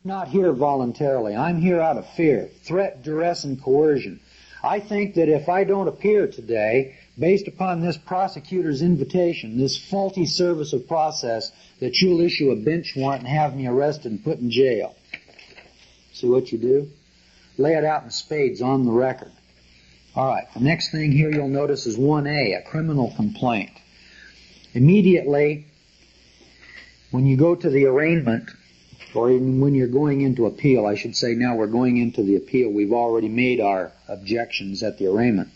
Not here voluntarily. I'm here out of fear, threat, duress, and coercion. I think that if I don't appear today, based upon this prosecutor's invitation, this faulty service of process, that you'll issue a bench warrant and have me arrested and put in jail. See what you do? Lay it out in spades on the record. All right, the next thing here you'll notice is 1A, a criminal complaint. Immediately, when you go to the arraignment, or even when you're going into appeal, I should say now we're going into the appeal. We've already made our objections at the arraignment.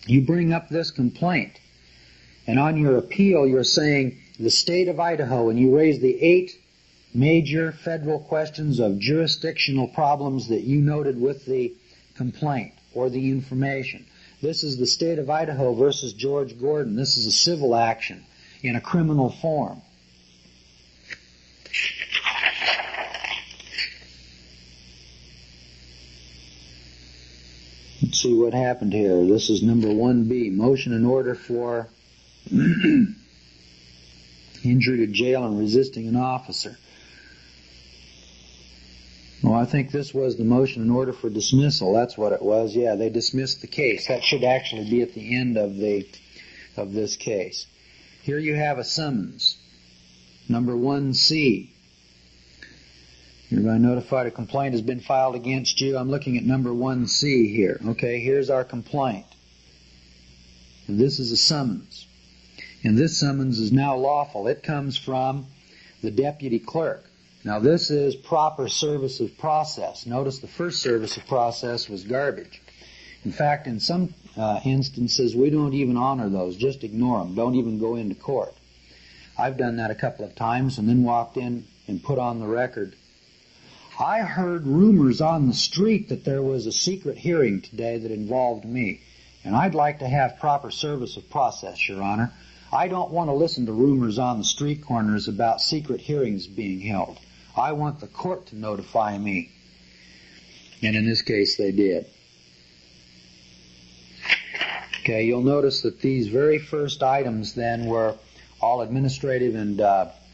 You bring up this complaint, and on your appeal you're saying the state of Idaho, and you raise the 8 major federal questions of jurisdictional problems that you noted with the complaint or the information. This is the state of Idaho versus George Gordon. This is a civil action in a criminal form. Let's see what happened here. This is number 1B, motion in order for injury to jail and resisting an officer. Well, I think this was the motion in order for dismissal. That's what it was. Yeah, they dismissed the case. That should actually be at the end of this case. Here you have a summons. Number 1C. Hereby notified a complaint has been filed against you. I'm looking at number 1C here. Okay, here's our complaint. And this is a summons. And this summons is now lawful. It comes from the deputy clerk. Now this is proper service of process. Notice the first service of process was garbage. In fact, in some instances, we don't even honor those. Just ignore them. Don't even go into court. I've done that a couple of times and then walked in and put on the record, I heard rumors on the street that there was a secret hearing today that involved me, and I'd like to have proper service of process, Your Honor. I don't want to listen to rumors on the street corners about secret hearings being held. I want the court to notify me. And in this case, they did. Okay, you'll notice that these very first items then were all administrative and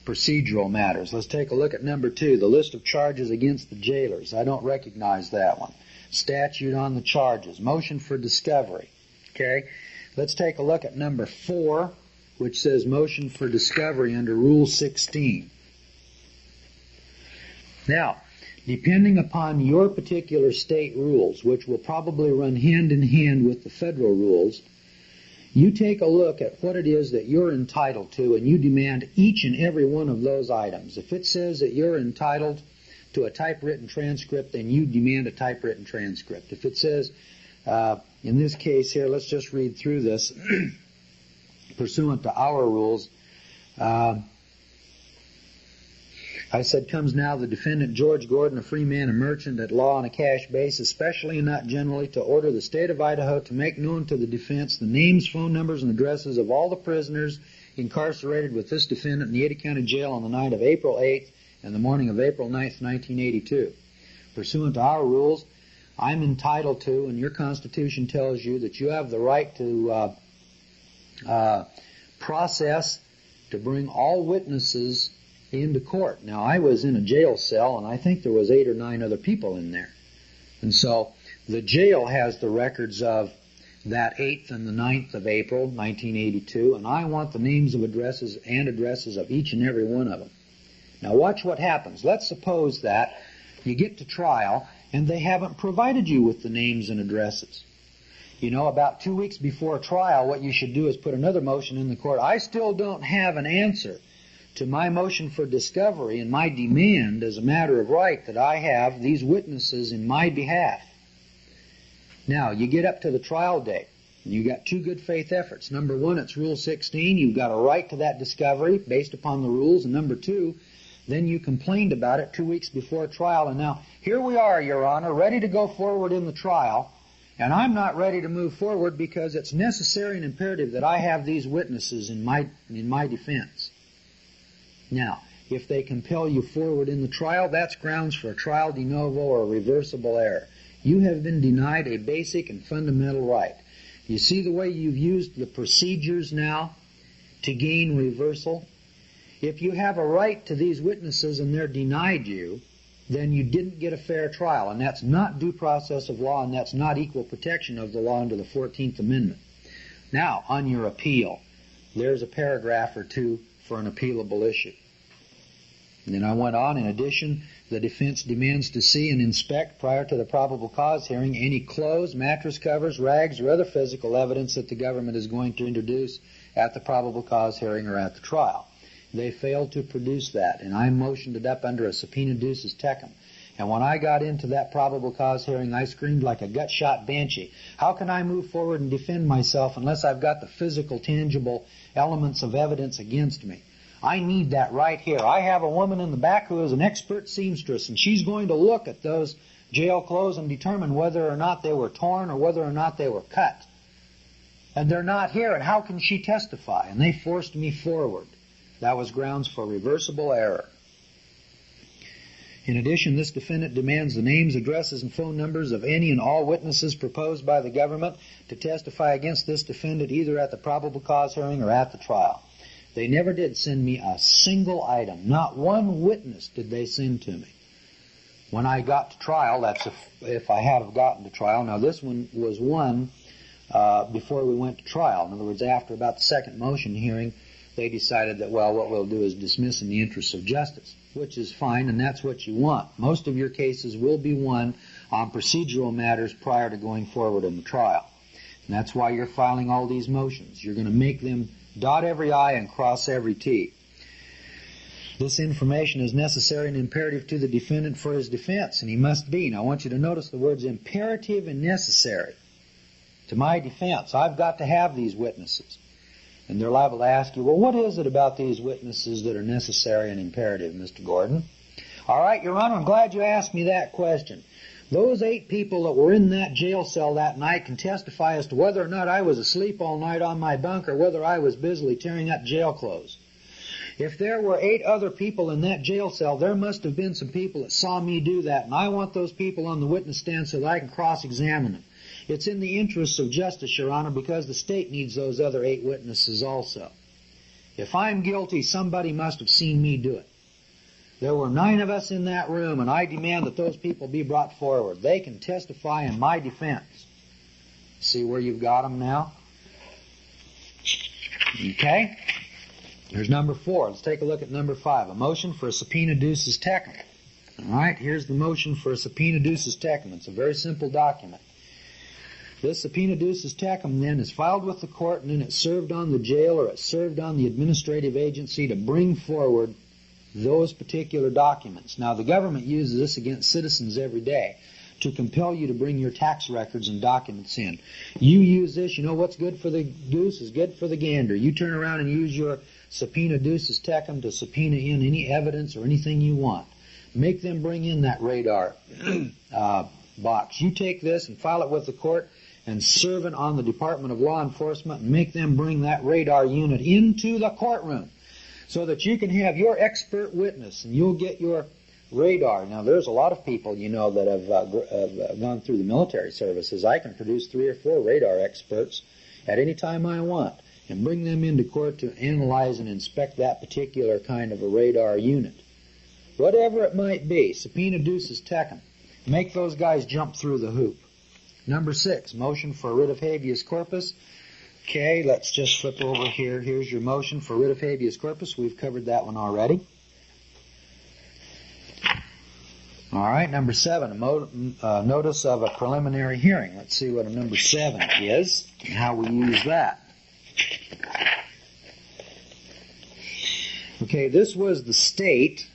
procedural matters. Let's take a look at number 2, the list of charges against the jailers. I don't recognize that one. Statute on the charges. Motion for discovery. Okay, let's take a look at number 4, which says motion for discovery under Rule 16. Now, depending upon your particular state rules, which will probably run hand in hand with the federal rules, you take a look at what it is that you're entitled to, and you demand each and every one of those items. If it says that you're entitled to a typewritten transcript, then you demand a typewritten transcript. If it says, in this case here, let's just read through this, pursuant to our rules, I said, comes now the defendant George Gordon, a free man, a merchant at law on a cash basis, especially and not generally, to order the state of Idaho to make known to the defense the names, phone numbers, and addresses of all the prisoners incarcerated with this defendant in the Ada County Jail on the night of April 8th and the morning of April 9th, 1982. Pursuant to our rules, I'm entitled to, and your Constitution tells you that you have the right to process, to bring all witnesses into court. Now, I was in a jail cell, and I think there was 8 or 9 other people in there. And so the jail has the records of that 8th and the 9th of April, 1982, and I want the names of addresses of each and every one of them. Now, watch what happens. Let's suppose that you get to trial, and they haven't provided you with the names and addresses. You know, about 2 weeks before trial, what you should do is put another motion in the court. I still don't have an answer to my motion for discovery and my demand as a matter of right that I have these witnesses in my behalf. Now, you get up to the trial date, and you got 2 good faith efforts. Number 1, it's Rule 16. You've got a right to that discovery based upon the rules. And number 2, then you complained about it 2 weeks before trial. And now, here we are, Your Honor, ready to go forward in the trial. And I'm not ready to move forward because it's necessary and imperative that I have these witnesses in my defense. Now, if they compel you forward in the trial, that's grounds for a trial de novo or a reversible error. You have been denied a basic and fundamental right. You see the way you've used the procedures now to gain reversal? If you have a right to these witnesses and they're denied you, then you didn't get a fair trial, and that's not due process of law, and that's not equal protection of the law under the 14th Amendment. Now, on your appeal, there's a paragraph or two for an appealable issue. And then I went on, in addition, the defense demands to see and inspect prior to the probable cause hearing any clothes, mattress covers, rags, or other physical evidence that the government is going to introduce at the probable cause hearing or at the trial. They failed to produce that, and I motioned it up under a subpoena ducis tecum. And when I got into that probable cause hearing, I screamed like a gut-shot banshee. How can I move forward and defend myself unless I've got the physical, tangible elements of evidence against me? I need that right here. I have a woman in the back who is an expert seamstress, and she's going to look at those jail clothes and determine whether or not they were torn or whether or not they were cut. And they're not here, and how can she testify? And they forced me forward. That was grounds for reversible error. In addition, this defendant demands the names, addresses, and phone numbers of any and all witnesses proposed by the government to testify against this defendant either at the probable cause hearing or at the trial. They never did send me a single item. Not one witness did they send to me. When I got to trial, that's if I have gotten to trial. Now, this one was won before we went to trial. In other words, after about the second motion hearing, they decided that, well, what we'll do is dismiss in the interests of justice, which is fine, and that's what you want. Most of your cases will be won on procedural matters prior to going forward in the trial. And that's why you're filing all these motions. You're going to make them dot every I and cross every T. This information is necessary and imperative to the defendant for his defense, and he must be. Now, I want you to notice the words imperative and necessary. To my defense, I've got to have these witnesses. And they're liable to ask you, well, what is it about these witnesses that are necessary and imperative, Mr. Gordon? All right, Your Honor, I'm glad you asked me that question. Those 8 people that were in that jail cell that night can testify as to whether or not I was asleep all night on my bunk or whether I was busily tearing up jail clothes. If there were 8 other people in that jail cell, there must have been some people that saw me do that, and I want those people on the witness stand so that I can cross-examine them. It's in the interests of justice, Your Honor, because the state needs those other 8 witnesses also. If I'm guilty, somebody must have seen me do it. There were 9 of us in that room, and I demand that those people be brought forward. They can testify in my defense. See where you've got them now? Okay? Here's number 4. Let's take a look at number 5. A motion for a subpoena ducis tecum. All right, here's the motion for a subpoena ducis tecum. It's a very simple document. This subpoena ducis tecum then is filed with the court, and then it's served on the jail or it's served on the administrative agency to bring forward those particular documents. Now, the government uses this against citizens every day to compel you to bring your tax records and documents in. You use this, you know what's good for the goose is good for the gander. You turn around and use your subpoena ducis tecum to subpoena in any evidence or anything you want. Make them bring in that radar box. You take this and file it with the court and serve it on the Department of Law Enforcement and make them bring that radar unit into the courtroom so that you can have your expert witness and you'll get your radar. Now, there's a lot of people, you know, that have gone through the military services. I can produce 3 or 4 radar experts at any time I want and bring them into court to analyze and inspect that particular kind of a radar unit. Whatever it might be, subpoena ducis tecum. Make those guys jump through the hoop. Number 6, motion for writ of habeas corpus. Okay, let's just flip over here. Here's your motion for writ of habeas corpus. We've covered that one already. All right, number 7, a notice of a preliminary hearing. Let's see what a number 7 is and how we use that. Okay, this was the state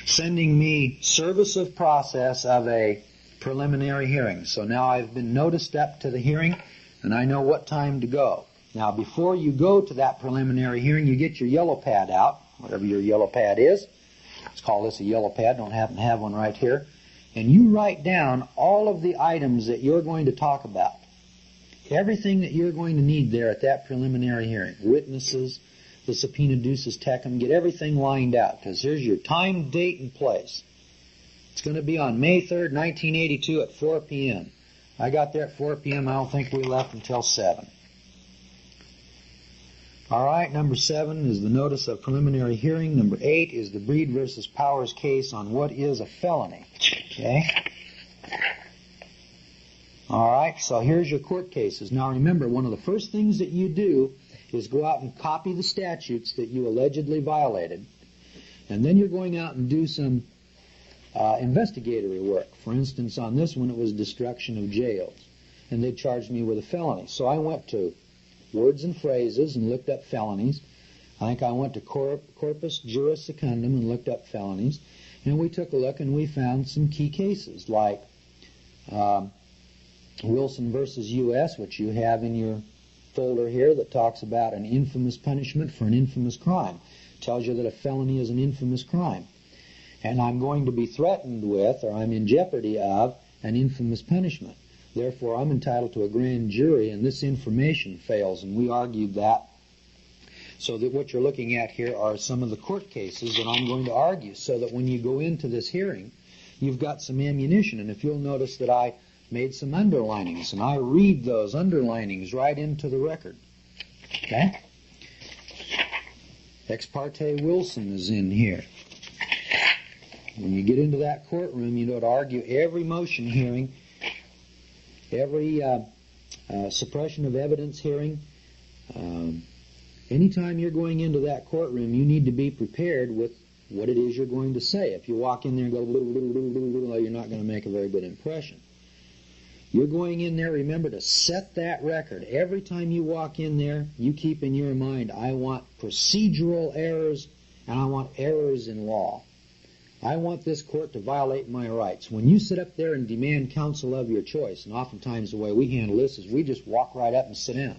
sending me service of process of a preliminary hearing. So now I've been noticed up to the hearing, and I know what time to go. Now, before you go to that preliminary hearing, you get your yellow pad out, whatever your yellow pad is. Let's call this a yellow pad. Don't happen to have one right here. And you write down all of the items that you're going to talk about. Everything that you're going to need there at that preliminary hearing. Witnesses, the subpoena ducis tecum, get everything lined out, because here's your time, date, and place. It's going to be on May 3rd, 1982 at 4 p.m. I got there at 4 p.m. I don't think we left until 7. All right, number 7 is the notice of preliminary hearing. Number 8 is the Breed versus Powers case on what is a felony. Okay? All right, so here's your court cases. Now remember, one of the first things that you do is go out and copy the statutes that you allegedly violated. And then you're going out and do some investigatory work. For instance, on this one, it was destruction of jails. And they charged me with a felony. So I went to Words and Phrases and looked up felonies. I think I went to Corpus Juris Secundum and looked up felonies. And we took a look and we found some key cases like Wilson versus U.S., which you have in your folder here, that talks about an infamous punishment for an infamous crime. Tells you that a felony is an infamous crime. And I'm going to be threatened with, or I'm in jeopardy of, an infamous punishment. Therefore, I'm entitled to a grand jury, and this information fails. And we argued that. So that what you're looking at here are some of the court cases that I'm going to argue, so that when you go into this hearing, you've got some ammunition. And if you'll notice that I made some underlinings, and I read those underlinings right into the record. Okay? Ex parte Wilson is in here. When you get into that courtroom, you know to argue every motion hearing, every suppression of evidence hearing. Anytime you're going into that courtroom, you need to be prepared with what it is you're going to say. If you walk in there and go, you're not going to make a very good impression. You're going in there, remember to set that record. Every time you walk in there, you keep in your mind, I want procedural errors and I want errors in law. I want this court to violate my rights. When you sit up there and demand counsel of your choice, and oftentimes the way we handle this is we just walk right up and sit down.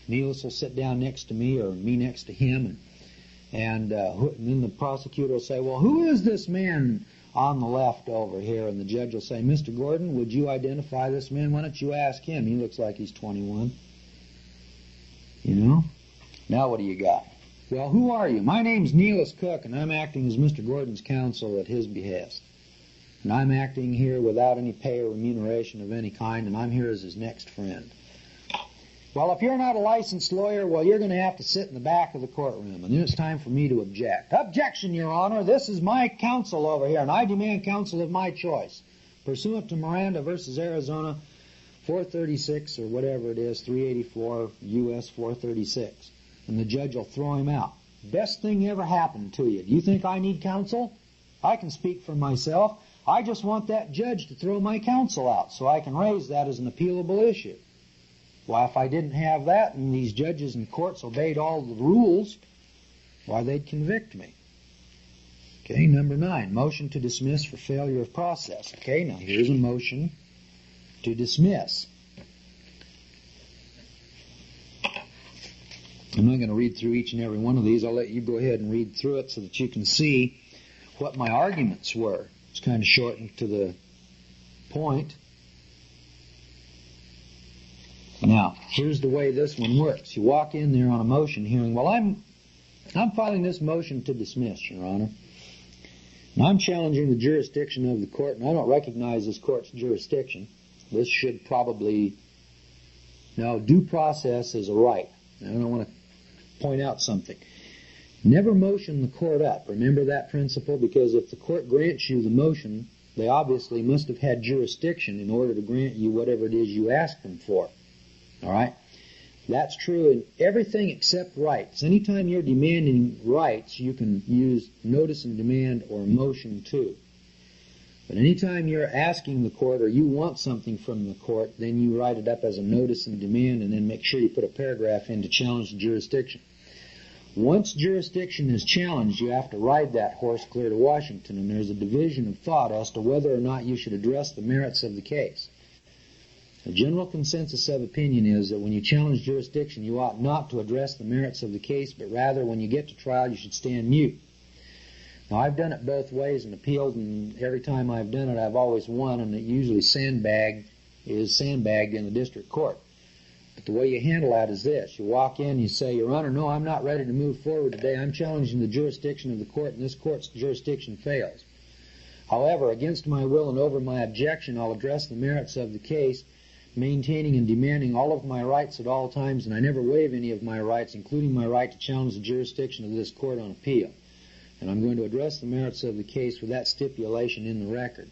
Neelis will sit down next to me or me next to him, and then the prosecutor will say, well, who is this man on the left over here? And the judge will say, Mr. Gordon, would you identify this man? Why don't you ask him? He looks like he's 21. You know? Now what do you got? Well, who are you? My name's Neelis Cook, and I'm acting as Mr. Gordon's counsel at his behest. And I'm acting here without any pay or remuneration of any kind, and I'm here as his next friend. Well, if you're not a licensed lawyer, well, you're going to have to sit in the back of the courtroom, and then it's time for me to object. Objection, Your Honor. This is my counsel over here, and I demand counsel of my choice. Pursuant to Miranda versus Arizona 436, or whatever it is, 384 U.S. 436. And the judge will throw him out. Best thing ever happened to you. Do you think I need counsel? I can speak for myself. I just want that judge to throw my counsel out so I can raise that as an appealable issue. Well, if I didn't have that and these judges and courts obeyed all the rules, why, they'd convict me. Okay, number 9, motion to dismiss for failure of process. Okay, now here's a motion to dismiss. I'm not going to read through each and every one of these. I'll let you go ahead and read through it so that you can see what my arguments were. It's kind of shortened to the point. Now, here's the way this one works. You walk in there on a motion hearing. Well, I'm filing this motion to dismiss, Your Honor. And I'm challenging the jurisdiction of the court, and I don't recognize this court's jurisdiction. This should probably... Now, due process is a right. And I want to point out something. Never motion the court up. Remember that principle? Because if the court grants you the motion, they obviously must have had jurisdiction in order to grant you whatever it is you asked them for. All right? That's true in everything except rights. Anytime you're demanding rights, you can use notice and demand or motion too. But anytime you're asking the court or you want something from the court, then you write it up as a notice and demand and then make sure you put a paragraph in to challenge the jurisdiction. Once jurisdiction is challenged, you have to ride that horse clear to Washington, and there's a division of thought as to whether or not you should address the merits of the case. The general consensus of opinion is that when you challenge jurisdiction, you ought not to address the merits of the case, but rather when you get to trial, you should stand mute. Now, I've done it both ways and appealed, and every time I've done it, I've always won, and it usually sandbagged in the district court. But the way you handle that is this. You walk in, you say, Your Honor, no, I'm not ready to move forward today. I'm challenging the jurisdiction of the court, and this court's jurisdiction fails. However, against my will and over my objection, I'll address the merits of the case, maintaining and demanding all of my rights at all times, and I never waive any of my rights, including my right to challenge the jurisdiction of this court on appeal. And I'm going to address the merits of the case with that stipulation in the record.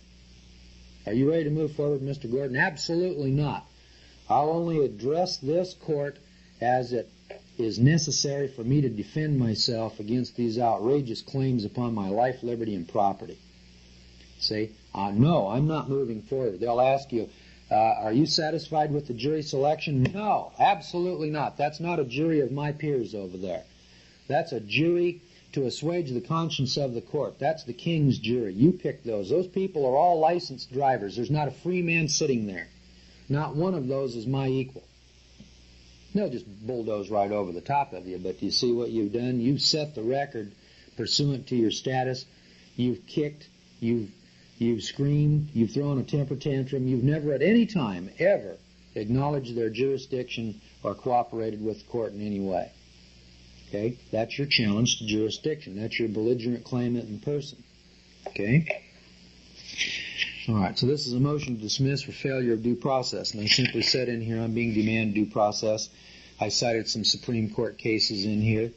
Are you ready to move forward, Mr. Gordon? Absolutely not. I'll only address this court as it is necessary for me to defend myself against these outrageous claims upon my life, liberty, and property. See? No, I'm not moving forward. They'll ask you, are you satisfied with the jury selection? No, absolutely not. That's not a jury of my peers over there. That's a jury to assuage the conscience of the court. That's the king's jury. You pick those. Those people are all licensed drivers. There's not a free man sitting there. Not one of those is my equal. They'll just bulldoze right over the top of you, but you see what you've done? You've set the record pursuant to your status. You've kicked, you've screamed, you've thrown a temper tantrum. You've never at any time ever acknowledged their jurisdiction or cooperated with the court in any way. Okay? That's your challenge to jurisdiction. That's your belligerent claimant in person. Okay? All right, so this is a motion to dismiss for failure of due process. And I simply said in here, I'm being demanded due process. I cited some Supreme Court cases in here.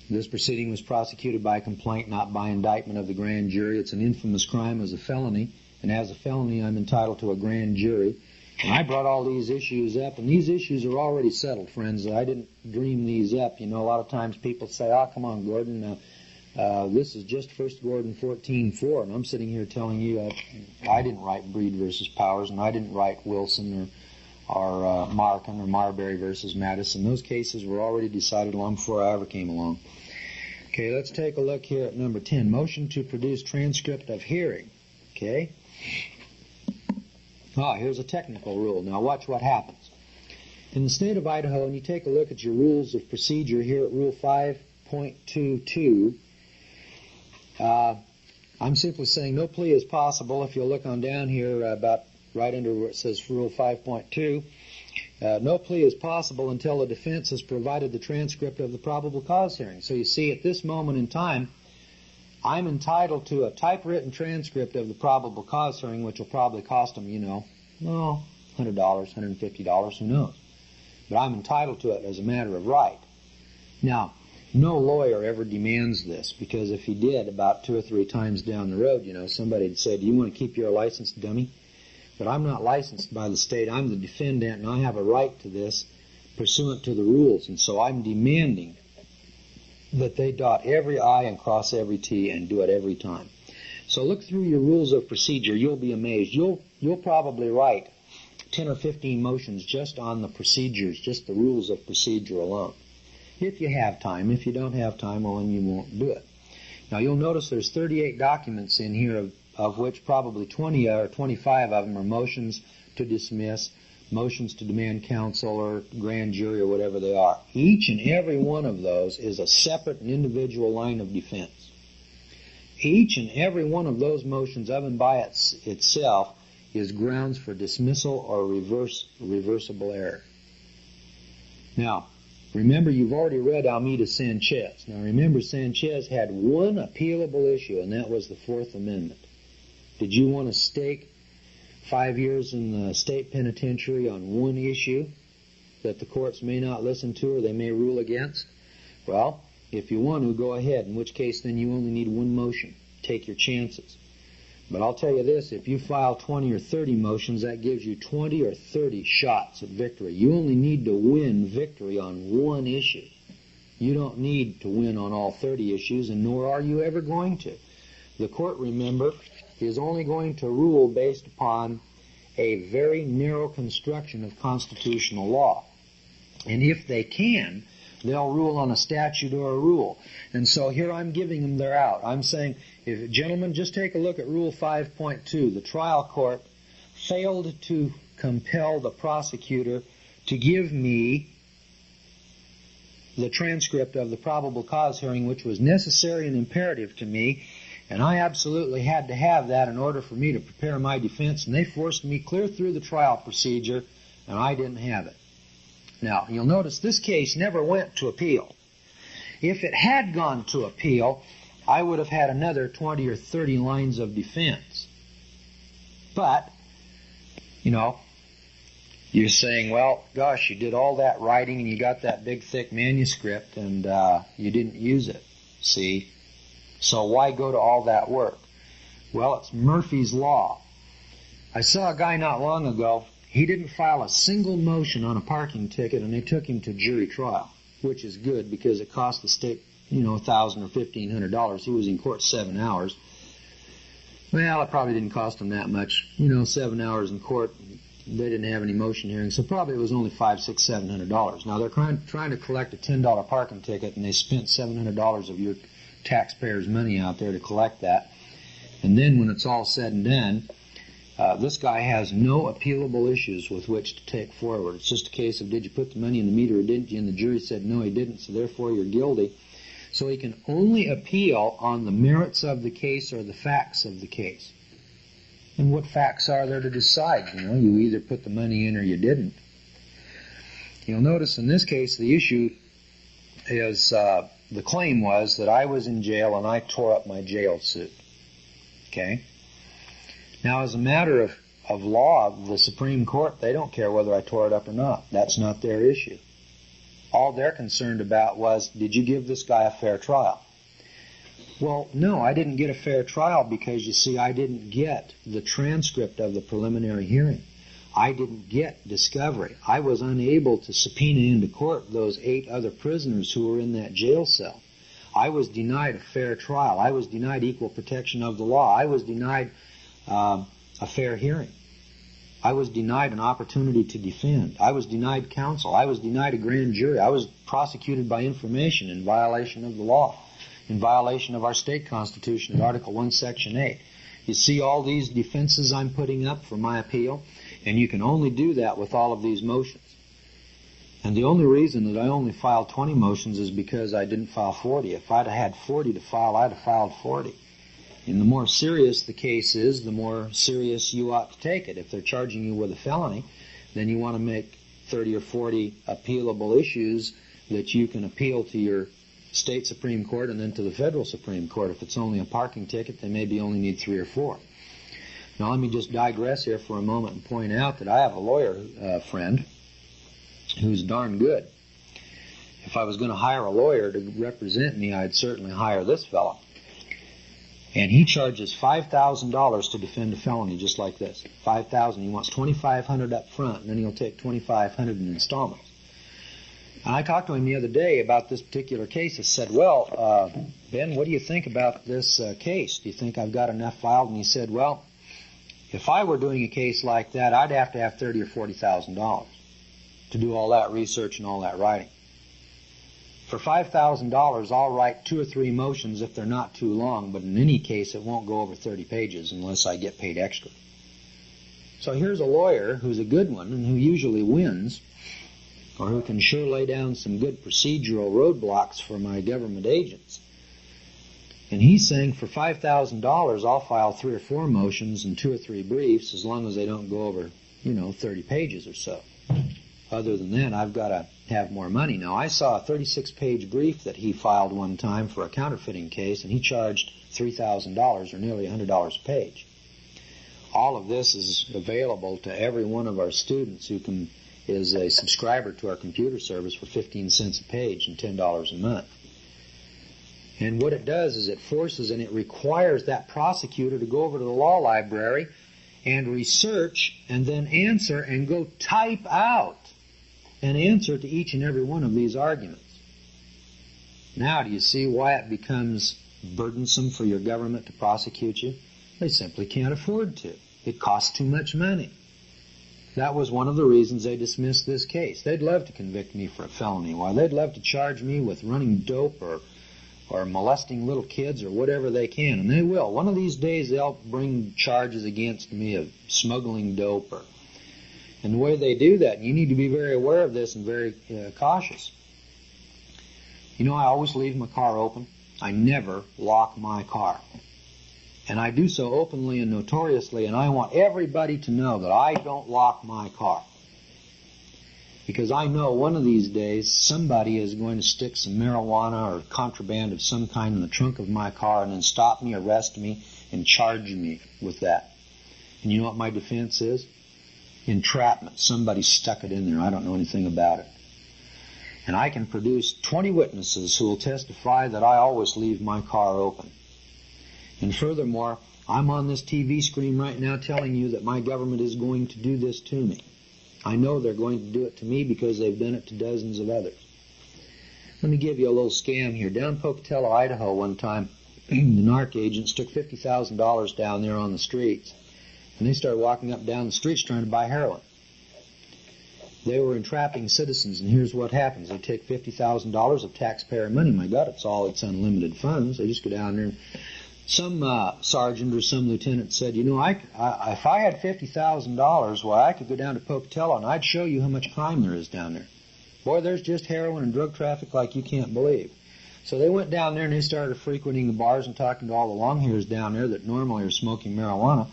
This proceeding was prosecuted by complaint, not by indictment of the grand jury. It's an infamous crime as a felony. And as a felony, I'm entitled to a grand jury. And I brought all these issues up, and these issues are already settled, friends. I didn't dream these up. You know, a lot of times people say, come on, Gordon, this is just 1 Gordon 14:4, and I'm sitting here telling you I didn't write Breed versus Powers, and I didn't write Wilson or Markham or Marbury versus Madison. Those cases were already decided long before I ever came along. Okay, let's take a look here at number 10. Motion to produce transcript of hearing. Okay. Here's a technical rule. Now watch what happens. In the state of Idaho, and you take a look at your rules of procedure here at Rule 5.22, I'm simply saying no plea is possible. If you'll look on down here about right under where it says Rule 5.2, no plea is possible until the defense has provided the transcript of the probable cause hearing. So you see, at this moment in time, I'm entitled to a typewritten transcript of the probable cause hearing, which will probably cost them, $100, $150, who knows. But I'm entitled to it as a matter of right. Now, no lawyer ever demands this, because if he did, about 2 or 3 times down the road, somebody would say, do you want to keep your license, dummy? But I'm not licensed by the state. I'm the defendant, and I have a right to this pursuant to the rules. And so I'm demanding that they dot every I and cross every T and do it every time. So look through your rules of procedure. You'll be amazed. You'll probably write 10 or 15 motions just on the procedures, just the rules of procedure alone. If you have time. If you don't have time, well, then you won't do it. Now, you'll notice there's 38 documents in here, of which probably 20 or 25 of them are motions to dismiss, motions to demand counsel or grand jury or whatever they are. Each and every one of those is a separate and individual line of defense. Each and every one of those motions of and by itself is grounds for dismissal or reversible error. Now, remember, you've already read Almeida Sanchez. Now, remember, Sanchez had one appealable issue, and that was the Fourth Amendment. Did you want to stake 5 years in the state penitentiary on one issue that the courts may not listen to or they may rule against? Well, if you want to, go ahead, in which case then you only need one motion. Take your chances. But I'll tell you this, if you file 20 or 30 motions, that gives you 20 or 30 shots at victory. You only need to win victory on one issue. You don't need to win on all 30 issues, and nor are you ever going to. The court, remember, is only going to rule based upon a very narrow construction of constitutional law. And if they can, they'll rule on a statute or a rule. And so here I'm giving them their out. I'm saying, gentlemen, just take a look at Rule 5.2. The trial court failed to compel the prosecutor to give me the transcript of the probable cause hearing, which was necessary and imperative to me, and I absolutely had to have that in order for me to prepare my defense, and they forced me clear through the trial procedure, and I didn't have it. Now, you'll notice this case never went to appeal. If it had gone to appeal, I would have had another 20 or 30 lines of defense. But, You know, you're saying, well, gosh, you did all that writing and you got that big, thick manuscript and you didn't use it. See? So why go to all that work? Well, it's Murphy's Law. I saw a guy not long ago, he didn't file a single motion on a parking ticket and they took him to jury trial, which is good because it cost the state, $1,000 or $1,500. He was in court 7 hours. Well, it probably didn't cost him that much. 7 hours in court, they didn't have any motion hearings, so probably it was only $500, $600, $700. Now they're trying to collect a $10 parking ticket and they spent $700 of your taxpayers' money out there to collect that. And then when it's all said and done, this guy has no appealable issues with which to take forward. It's just a case of, did you put the money in the meter or didn't you? And the jury said, no, he didn't, so therefore you're guilty. So he can only appeal on the merits of the case or the facts of the case. And what facts are there to decide? You either put the money in or you didn't. You'll notice in this case the issue is, the claim was that I was in jail and I tore up my jail suit. Okay? Now, as a matter of law, the Supreme Court, they don't care whether I tore it up or not. That's not their issue. All they're concerned about was, did you give this guy a fair trial? Well, no, I didn't get a fair trial because, you see, I didn't get the transcript of the preliminary hearing. I didn't get discovery. I was unable to subpoena into court those 8 other prisoners who were in that jail cell. I was denied a fair trial. I was denied equal protection of the law. I was denied a fair hearing. I was denied an opportunity to defend. I was denied counsel. I was denied a grand jury. I was prosecuted by information in violation of the law, in violation of our state constitution in Article 1, Section 8. You see all these defenses I'm putting up for my appeal, and you can only do that with all of these motions. And the only reason that I only filed 20 motions is because I didn't file 40. If I'd have had 40 to file, I'd have filed 40. And the more serious the case is, the more serious you ought to take it. If they're charging you with a felony, then you want to make 30 or 40 appealable issues that you can appeal to your state Supreme Court and then to the federal Supreme Court. If it's only a parking ticket, they maybe only need 3 or 4. Now let me just digress here for a moment and point out that I have a lawyer friend who's darn good. If I was going to hire a lawyer to represent me, I'd certainly hire this fellow. And he charges $5,000 to defend a felony just like this. $5,000. He wants $2,500 up front, and then he'll take $2,500 in installments. And I talked to him the other day about this particular case. I said, well, Ben, what do you think about this case? Do you think I've got enough filed? And he said, well, if I were doing a case like that, I'd have to have $30,000 or $40,000 to do all that research and all that writing. For $5,000, I'll write 2 or 3 motions if they're not too long, but in any case, it won't go over 30 pages unless I get paid extra. So here's a lawyer who's a good one and who usually wins, or who can sure lay down some good procedural roadblocks for my government agents. And he's saying for $5,000, I'll file 3 or 4 motions and 2 or 3 briefs as long as they don't go over, 30 pages or so. Other than that, I've got to have more money. Now, I saw a 36-page brief that he filed one time for a counterfeiting case, and he charged $3,000 or nearly $100 a page. All of this is available to every one of our students who is a subscriber to our computer service for 15 cents a page and $10 a month. And what it does is it forces and it requires that prosecutor to go over to the law library and research and then answer and go type out an answer to each and every one of these arguments. Now, do you see why it becomes burdensome for your government to prosecute you? They simply can't afford to. It costs too much money. That was one of the reasons they dismissed this case. They'd love to convict me for a felony. Why, they'd love to charge me with running dope or molesting little kids or whatever they can, and they will. One of these days they'll bring charges against me of smuggling dope. And the way they do that, you need to be very aware of this and very cautious. I always leave my car open. I never lock my car. And I do so openly and notoriously, and I want everybody to know that I don't lock my car. Because I know one of these days somebody is going to stick some marijuana or contraband of some kind in the trunk of my car and then stop me, arrest me, and charge me with that. And you know what my defense is? entrapment. Somebody stuck it in there. I don't know anything about it. And I can produce 20 witnesses who will testify that I always leave my car open. And furthermore, I'm on this TV screen right now telling you that my government is going to do this to me. I know they're going to do it to me because they've done it to dozens of others. Let me give you a little scam here. Down in Pocatello, Idaho, one time, the narc agents took $50,000 down there on the streets. And they started walking up and down the streets trying to buy heroin. They were entrapping citizens, and here's what happens. They take $50,000 of taxpayer money. My God, it's unlimited funds. They just go down there. And some sergeant or some lieutenant said, you know, if I had $50,000, well, I could go down to Pocatello and I'd show you how much crime there is down there. Boy, there's just heroin and drug traffic like you can't believe. So they went down there and they started frequenting the bars and talking to all the long-hairs down there that normally are smoking marijuana.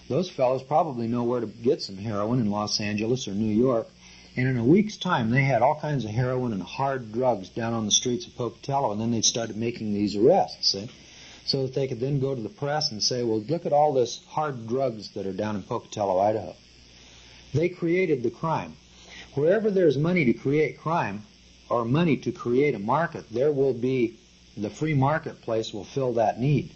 Those fellows probably know where to get some heroin in Los Angeles or New York. And in a week's time, they had all kinds of heroin and hard drugs down on the streets of Pocatello, and then they started making these arrests, see? So that they could then go to the press and say, well, look at all this hard drugs that are down in Pocatello, Idaho. They created the crime. Wherever there's money to create crime, or money to create a market, there will be, the free marketplace will fill that need.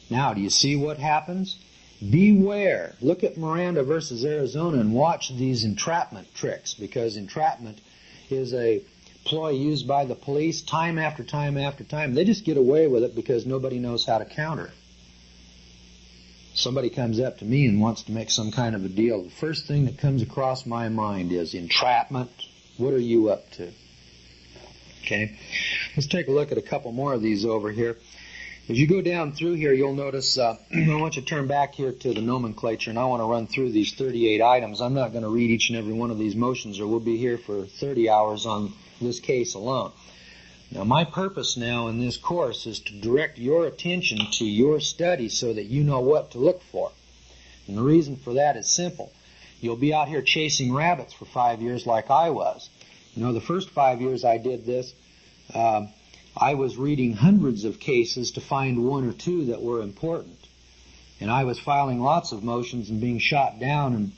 Now, do you see what happens? Beware. Look at Miranda versus Arizona and watch these entrapment tricks, because entrapment is a ploy used by the police time after time after time. They just get away with it because nobody knows how to counter it. Somebody comes up to me and wants to make some kind of a deal. The first thing that comes across my mind is entrapment. What are you up to? Okay. Let's take a look at a couple more of these over here. As you go down through here, you'll notice, I want you to turn back here to the nomenclature, and I want to run through these 38 items. I'm not going to read each and every one of these motions, or we'll be here for 30 hours on this case alone. Now, my purpose now in this course is to direct your attention to your study so that you know what to look for. And the reason for that is simple. You'll be out here chasing rabbits for 5 years like I was. You know, the first 5 years I did this, I was reading hundreds of cases to find one or two that were important. And I was filing lots of motions and being shot down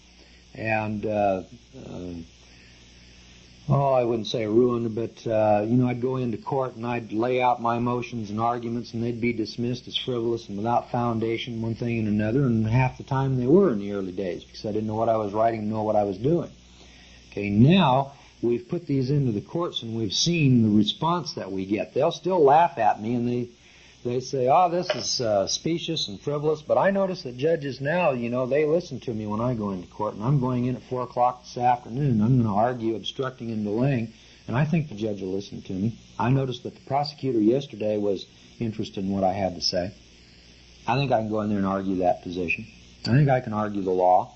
I wouldn't say ruined, but, I'd go into court and I'd lay out my motions and arguments and they'd be dismissed as frivolous and without foundation, one thing and another, and half the time they were in the early days because I didn't know what I was writing, know what I was doing. Okay, now we've put these into the courts and we've seen the response that we get. They'll still laugh at me and they say, oh, this is specious and frivolous, but I notice that judges now, they listen to me when I go into court, and I'm going in at 4 o'clock this afternoon. I'm going to argue obstructing and delaying, and I think the judge will listen to me. I noticed that the prosecutor yesterday was interested in what I had to say. I think I can go in there and argue that position. I think I can argue the law.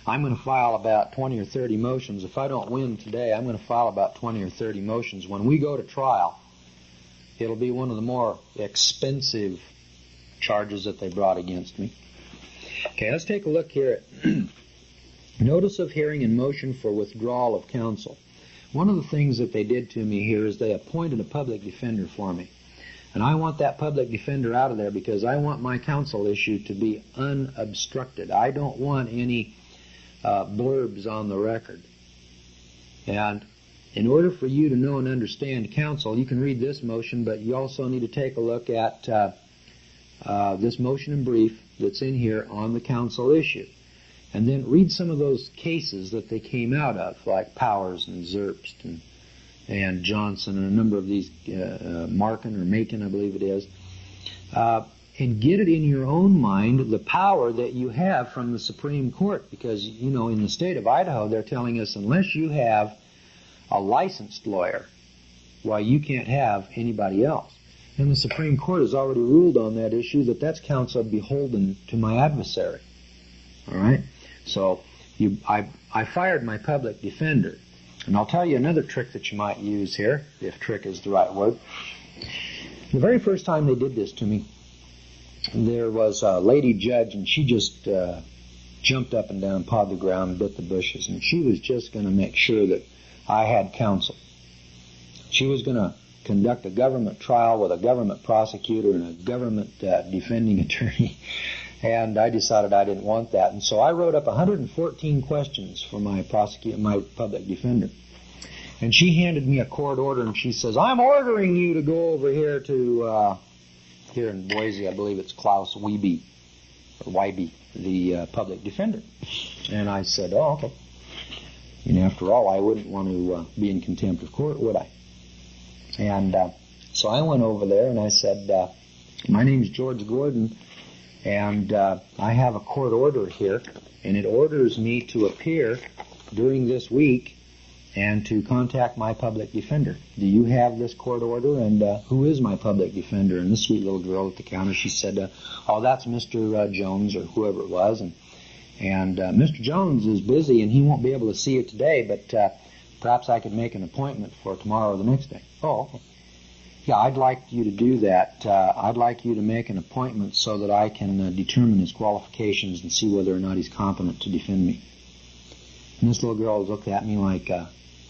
I'm going to file about 20 or 30 motions. If I don't win today, I'm going to file about 20 or 30 motions. When we go to trial, it'll be one of the more expensive charges that they brought against me. Okay, let's take a look here at notice of hearing and motion for withdrawal of counsel. One of the things that they did to me here is they appointed a public defender for me. And I want that public defender out of there because I want my counsel issue to be unobstructed. I don't want any blurbs on the record. And in order for you to know and understand counsel, you can read this motion, but you also need to take a look at this motion in brief that's in here on the counsel issue. And then read some of those cases that they came out of, like Powers and Zerbst and Johnson and a number of these, Markin or Macon, I believe it is. And get it in your own mind the power that you have from the Supreme Court. Because, in the state of Idaho, they're telling us unless you have a licensed lawyer, why you can't have anybody else. And the Supreme Court has already ruled on that issue that that's counsel beholden to my adversary. All right? So I fired my public defender. And I'll tell you another trick that you might use here, if trick is the right word. The very first time they did this to me, there was a lady judge, and she just jumped up and down, pawed the ground, and bit the bushes. And she was just going to make sure that I had counsel. She was going to conduct a government trial with a government prosecutor and a government defending attorney. And I decided I didn't want that. And so I wrote up 114 questions for my public defender. And she handed me a court order, and she says, I'm ordering you to go over here to, here in Boise, I believe it's Klaus Wiebe, the public defender. And I said, oh, okay. And after all, I wouldn't want to be in contempt of court, would I? And so I went over there, and I said, my name's George Gordon, and I have a court order here, and it orders me to appear during this week and to contact my public defender. Do you have this court order? And who is my public defender? And this sweet little girl at the counter, she said, oh, that's Mr. Jones, or whoever it was. And Mr. Jones is busy, and he won't be able to see you today, but perhaps I could make an appointment for tomorrow or the next day. Oh, okay. Yeah, I'd like you to do that. I'd like you to make an appointment so that I can determine his qualifications and see whether or not he's competent to defend me. And this little girl looked at me like,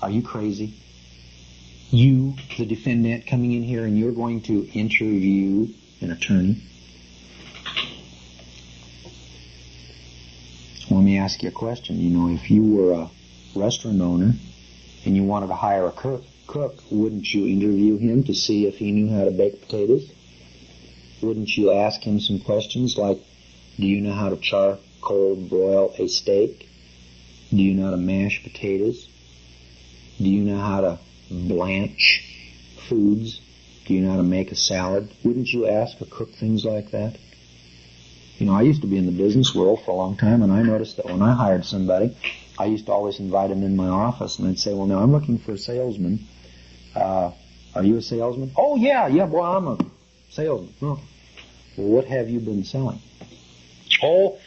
are you crazy? You, the defendant, coming in here and you're going to interview an attorney? Well, let me ask you a question. You know, if you were a restaurant owner and you wanted to hire a cook, wouldn't you interview him to see if he knew how to bake potatoes? Wouldn't you ask him some questions like, do you know how to charcoal broil a steak? Do you know how to mash potatoes? Do you know how to blanch foods? Do you know how to make a salad? Wouldn't you ask a cook things like that? You know, I used to be in the business world for a long time, and I noticed that when I hired somebody, I used to always invite him in my office, and I'd say, well, now I'm looking for a salesman. Are you a salesman? Oh, yeah, boy, I'm a salesman. Oh. Well, what have you been selling? Oh,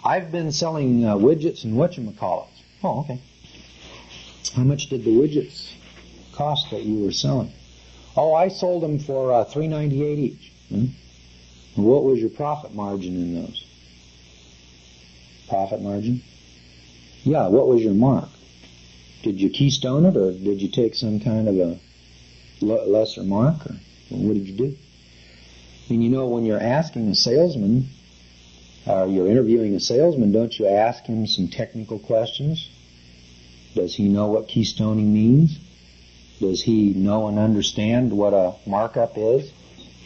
I've been selling widgets and whatchamacallits. Oh, okay. How much did the widgets cost that you were selling? Oh, I sold them for $3.98 each. What was your profit margin in those? Profit margin? Yeah, what was your mark? Did you keystone it, or did you take some kind of a lesser mark, or what did you do? And you know, when you're asking a salesman, or you're interviewing a salesman, don't you ask him some technical questions? Does he know what keystoning means? Does he know and understand what a markup is?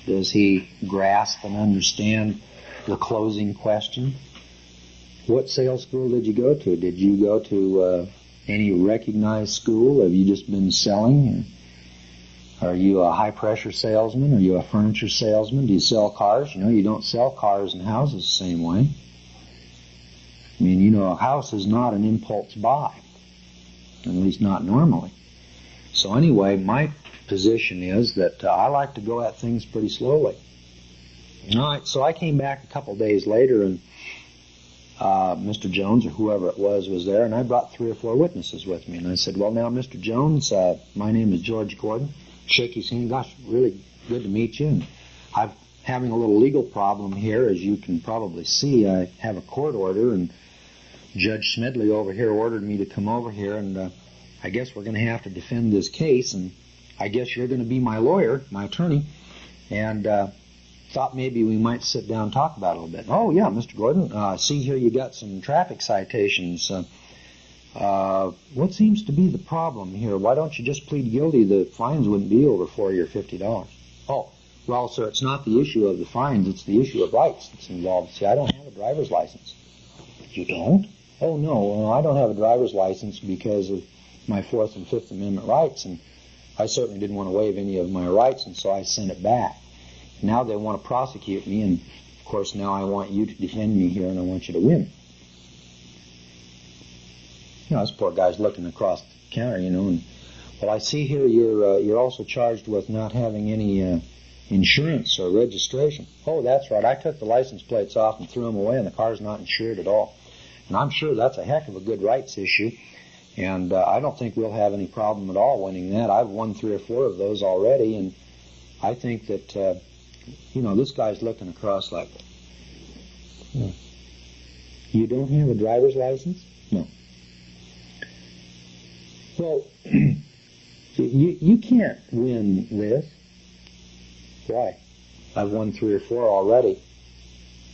Does he grasp and understand the closing question? What sales school did you go to? Did you go to any recognized school? Have you just been selling? Are you a high-pressure salesman? Are you a furniture salesman? Do you sell cars? You know, you don't sell cars and houses the same way. I mean, you know, a house is not an impulse buy, at least not normally. So anyway, my position is that I like to go at things pretty slowly. All right, so I came back a couple days later, and Mr. Jones, or whoever it was there, and I brought 3 or 4 witnesses with me. And I said, well, now, Mr. Jones, my name is George Gordon. Shake his hand. Gosh, really good to meet you. And I'm having a little legal problem here, as you can probably see. I have a court order, and Judge Smedley over here ordered me to come over here, and I guess we're going to have to defend this case, and I guess you're going to be my lawyer, my attorney, and thought maybe we might sit down and talk about it a little bit. Oh, yeah, Mr. Gordon, see here you got some traffic citations. What seems to be the problem here? Why don't you just plead guilty? The fines wouldn't be over $40 or $50. Oh, well, sir, it's not the issue of the fines. It's the issue of rights that's involved. See, I don't have a driver's license. You don't? Oh, no, I don't have a driver's license because of my 4th and 5th Amendment rights, and I certainly didn't want to waive any of my rights, and so I sent it back. Now they want to prosecute me, and of course now I want you to defend me here, and I want you to win. You know, this poor guy's looking across the counter, you know, and, well, I see here you're also charged with not having any insurance or registration. Oh, that's right. I took the license plates off and threw them away, and the car's not insured at all. And I'm sure that's a heck of a good rights issue, and I don't think we'll have any problem at all winning that. I've won 3 or 4 of those already, and I think that, you know, this guy's looking across like, you don't have a driver's license? No. Well, you can't win this. Why? I've won 3 or 4 already.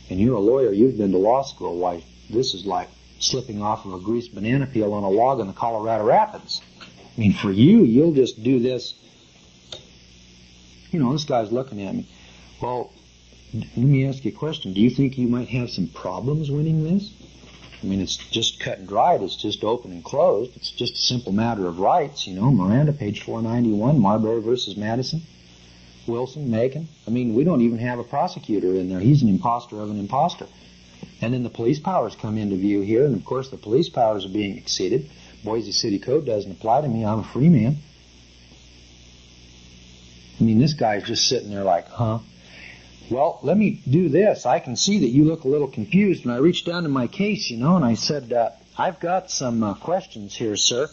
And you're a lawyer, you've been to law school. Why, this is like slipping off of a greased banana peel on a log in the Colorado Rapids. I mean, for you, you'll just do this. You know, this guy's looking at me. Well, let me ask you a question. Do you think you might have some problems winning this? I mean, it's just cut and dried. It's just open and closed. It's just a simple matter of rights, you know. Miranda, page 491, Marbury versus Madison. Wilson, Macon. I mean, we don't even have a prosecutor in there. He's an imposter of an imposter. And then the police powers come into view here, and of course the police powers are being exceeded. Boise City Code doesn't apply to me. I'm a free man. I mean, this guy's just sitting there like, huh? Well, let me do this. I can see that you look a little confused. And I reached down to my case, you know, and I said, I've got some questions here, sir.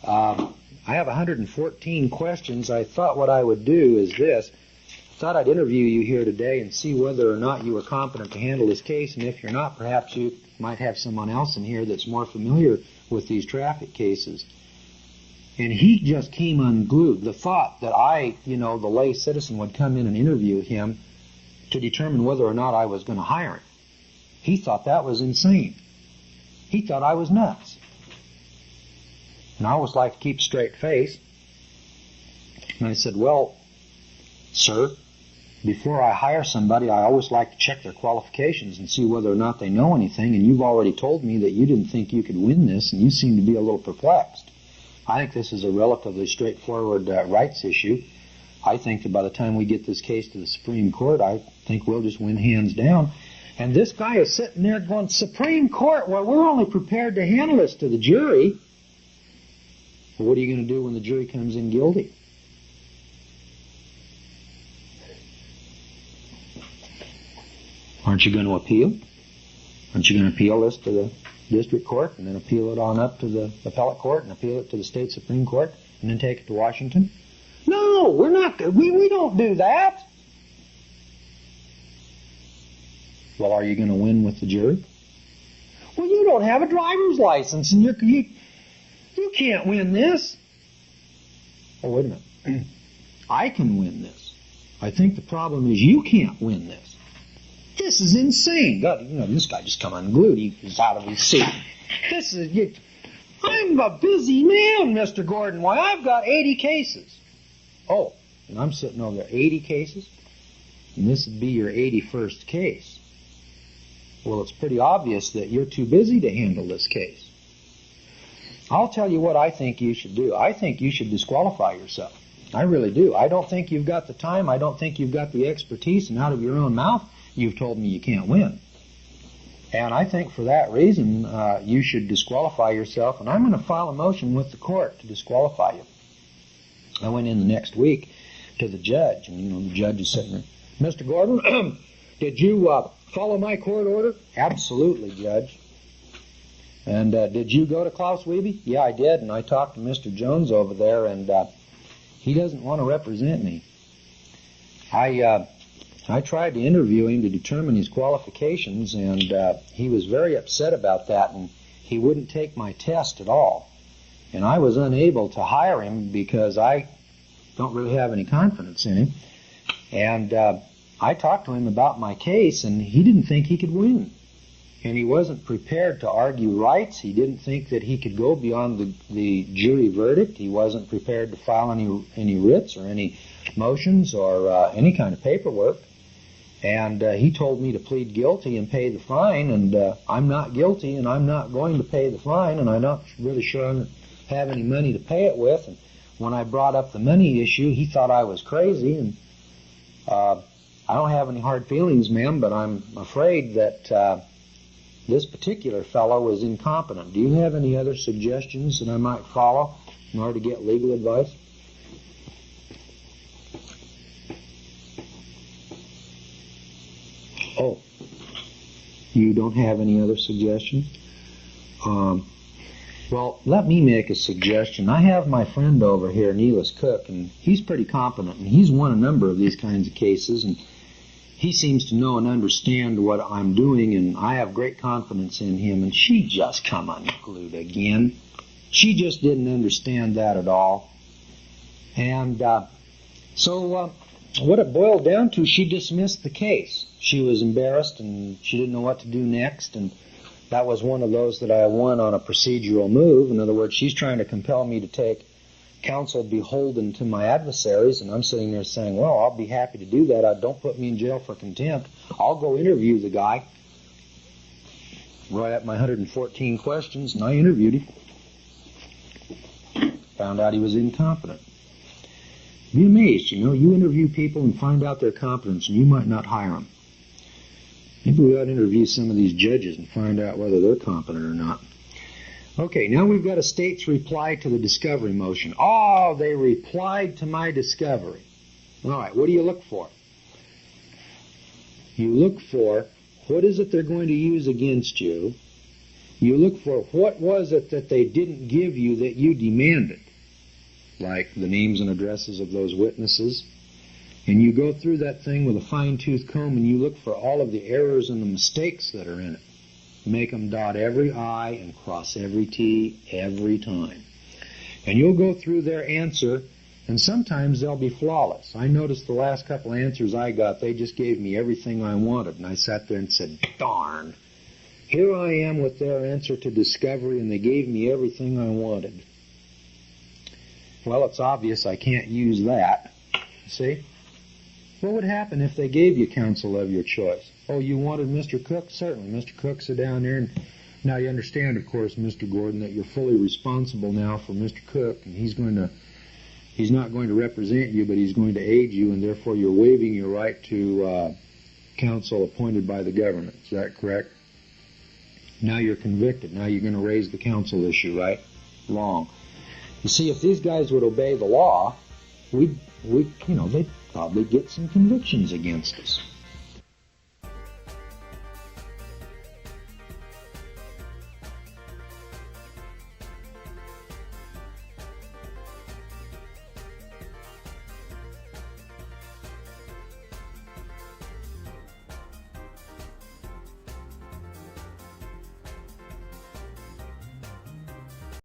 I have 114 questions. I thought what I would do is this. I thought I'd interview you here today and see whether or not you were competent to handle this case. And if you're not, perhaps you might have someone else in here that's more familiar with these traffic cases. And he just came unglued. The thought that I, you know, the lay citizen would come in and interview him to determine whether or not I was going to hire him. He thought that was insane. He thought I was nuts. And I always like to keep a straight face. And I said, well, sir, before I hire somebody, I always like to check their qualifications and see whether or not they know anything. And you've already told me that you didn't think you could win this, and you seem to be a little perplexed. I think this is a relatively straightforward rights issue. I think that by the time we get this case to the Supreme Court, I think we'll just win hands down. And this guy is sitting there going, Supreme Court, well, we're only prepared to handle this to the jury. Well, what are you going to do when the jury comes in guilty? Aren't you going to appeal? Aren't you going to appeal this to the district court and then appeal it on up to the appellate court and appeal it to the state Supreme Court and then take it to Washington? No, we're not. We don't do that. Well, are you going to win with the jury? Well, you don't have a driver's license and you can't win this. Oh, wait a minute. I can win this. I think the problem is you can't win this. This is insane. God, you know, this guy just come unglued. He's out of his seat. This is... I'm a busy man, Mr. Gordon. Why, I've got 80 cases. Oh, and I'm sitting over there, 80 cases? And this would be your 81st case. Well, it's pretty obvious that you're too busy to handle this case. I'll tell you what I think you should do. I think you should disqualify yourself. I really do. I don't think you've got the time. I don't think you've got the expertise. And out of your own mouth, you've told me you can't win. And I think for that reason, you should disqualify yourself. And I'm going to file a motion with the court to disqualify you. I went in the next week to the judge, and, you know, the judge is sitting there. Mr. Gordon, did you follow my court order? Absolutely, Judge. And did you go to Klaus Wiebe? Yeah, I did, and I talked to Mr. Jones over there, and he doesn't want to represent me. I tried to interview him to determine his qualifications, and he was very upset about that, and he wouldn't take my test at all. And I was unable to hire him because I don't really have any confidence in him. And I talked to him about my case, and he didn't think he could win. And he wasn't prepared to argue rights. He didn't think that he could go beyond the jury verdict. He wasn't prepared to file any writs or any motions or any kind of paperwork. And he told me to plead guilty and pay the fine, and I'm not guilty, and I'm not going to pay the fine, and I'm not really sure I have any money to pay it with. And when I brought up the money issue, he thought I was crazy, and I don't have any hard feelings, ma'am, but I'm afraid that this particular fellow is incompetent. Do you have any other suggestions that I might follow in order to get legal advice? Oh, you don't have any other suggestions? Well, let me make a suggestion. I have my friend over here, Neelis Cook, and he's pretty competent, and he's won a number of these kinds of cases, and he seems to know and understand what I'm doing, and I have great confidence in him, and she just come unglued again. She just didn't understand that at all. And so what it boiled down to, she dismissed the case. She was embarrassed and she didn't know what to do next, and that was one of those that I won on a procedural move. In other words, she's trying to compel me to take counsel beholden to my adversaries, and I'm sitting there saying, well, I'll be happy to do that. Don't put me in jail for contempt. I'll go interview the guy. Write up my 114 questions, and I interviewed him. Found out he was incompetent. Be amazed, you interview people and find out their competence, and you might not hire them. Maybe we ought to interview some of these judges and find out whether they're competent or not. Okay, now we've got a state's reply to the discovery motion. Oh, they replied to my discovery. All right, what do you look for? You look for what is it they're going to use against you. You look for what was it that they didn't give you that you demanded, like the names and addresses of those witnesses. And you go through that thing with a fine-tooth comb and you look for all of the errors and the mistakes that are in it. Make them dot every I and cross every T every time. And you'll go through their answer, and sometimes they'll be flawless. I noticed the last couple answers I got, they just gave me everything I wanted. And I sat there and said, darn, here I am with their answer to discovery, and they gave me everything I wanted. Well, it's obvious I can't use that. See? What would happen if they gave you counsel of your choice? Oh, you wanted Mr. Cook? Certainly. Mr. Cook's down there. And now you understand, of course, Mr. Gordon, that you're fully responsible now for Mr. Cook, and he's not going to represent you, but he's going to aid you, and therefore you're waiving your right to counsel appointed by the government. Is that correct? Now you're convicted. Now you're going to raise the counsel issue, right? Wrong. You see, if these guys would obey the law, they'd probably get some convictions against us.